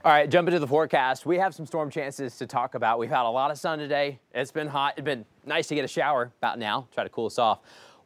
All right, jumping to the forecast. We have some storm chances to talk about. We've had a lot of sun today. It's been hot. It's been nice to get a shower about now, try to cool us off.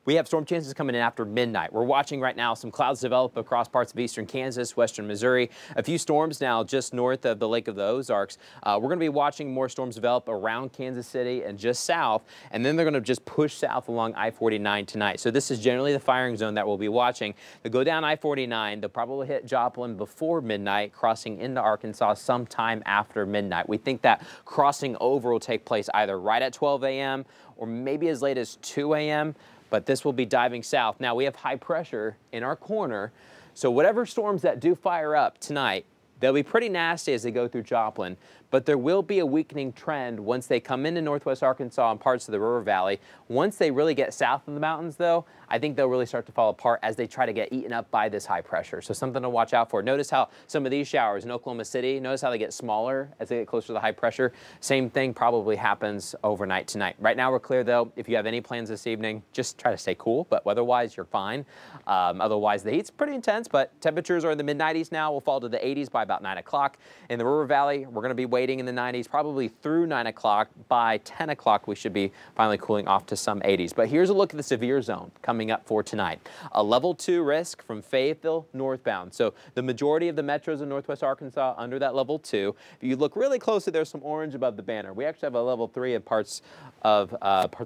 We have storm chances coming in after midnight. We're watching right now some clouds develop across parts of eastern Kansas, western Missouri. A few storms now just north of the Lake of the Ozarks. We're going to be watching more storms develop around Kansas City and just south, and then they're going to just push south along I-49 tonight. So this is generally the firing zone that we'll be watching. They'll go down I-49. They'll probably hit Joplin before midnight, crossing into Arkansas sometime after midnight. We think that crossing over will take place either right at 12 a.m. or maybe as late as 2 a.m., but this will be diving south. Now, we have high pressure in our corner, so whatever storms that do fire up tonight, they'll be pretty nasty as they go through Joplin, but there will be a weakening trend once they come into northwest Arkansas and parts of the River Valley. Once they really get south of the mountains, though, I think they'll really start to fall apart as they try to get eaten up by this high pressure. So something to watch out for. Notice how some of these showers in Oklahoma City, notice how they get smaller as they get closer to the high pressure. Same thing probably happens overnight tonight. Right now we're clear, though. If you have any plans this evening, just try to stay cool, but weather-wise, you're fine. Otherwise, the heat's pretty intense, but temperatures are in the mid-90s now. We'll fall to the 80s by about 9 o'clock. In the River Valley, we're going to be waiting in the 90s probably through 9 o'clock. By 10 o'clock, we should be finally cooling off to some 80s. But here's a look at the severe zone coming up for tonight. A level 2 risk from Fayetteville northbound. So the majority of the metros in northwest Arkansas under that level 2. If you look really closely, there's some orange above the banner. We actually have a level 3 in parts of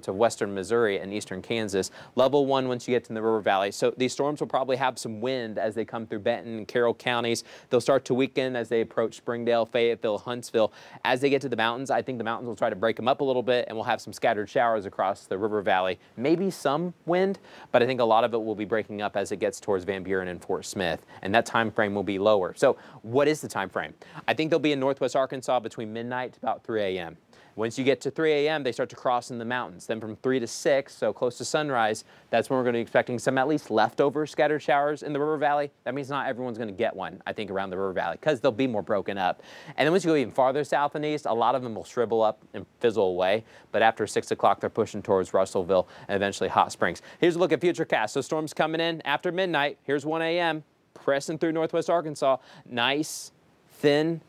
western Missouri and eastern Kansas. Level 1 once you get to the River Valley. So these storms will probably have some wind as they come through Benton and Carroll counties. They'll start to weaken as they approach Springdale, Fayetteville, Huntsville. As they get to the mountains, I think the mountains will try to break them up a little bit, and we'll have some scattered showers across the River Valley. Maybe some wind, but I think a lot of it will be breaking up as it gets towards Van Buren and Fort Smith, and that time frame will be lower. So what is the time frame? I think they'll be in northwest Arkansas between midnight to about 3 a.m. Once you get to 3 a.m., they start to cross in the mountains. Then from 3 to 6, so close to sunrise, that's when we're going to be expecting some at least leftover scattered showers in the River Valley. That means not everyone's going to get one, I think, around the River Valley, because they'll be more broken up. And then once you go even farther south and east, a lot of them will shrivel up and fizzle away. But after 6 o'clock, they're pushing towards Russellville and eventually Hot Springs. Here's a look at Futurecast. So storms coming in after midnight. Here's 1 a.m., pressing through northwest Arkansas. Nice, thin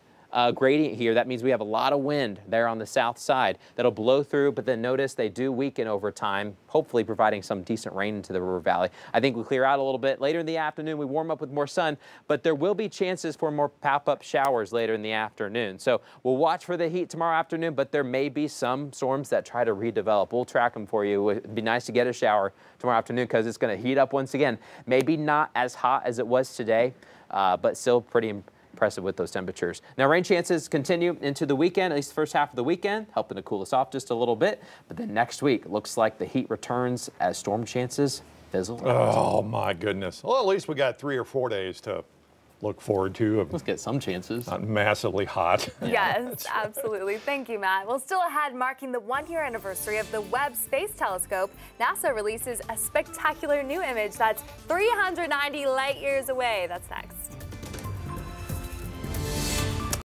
gradient here. That means we have a lot of wind there on the south side that'll blow through, but then notice they do weaken over time, hopefully providing some decent rain into the River Valley. I think we clear out a little bit later in the afternoon. We warm up with more sun, but there will be chances for more pop-up showers later in the afternoon. So we'll watch for the heat tomorrow afternoon, but there may be some storms that try to redevelop. We'll track them for you. It'd be nice to get a shower tomorrow afternoon because it's going to heat up once again. Maybe not as hot as it was today, but still pretty impressive with those temperatures. Now, rain chances continue into the weekend, at least the first half of the weekend, helping to cool us off just a little bit. But then next week, looks like the heat returns as storm chances fizzle out. Oh, my goodness. Well, at least we got 3 or 4 days to look forward to. Let's get some chances. Not massively hot. Yes, absolutely. Thank you, Matt. Well, still ahead, marking the 1-year anniversary of the Webb Space Telescope, NASA releases a spectacular new image that's 390 light years away. That's next.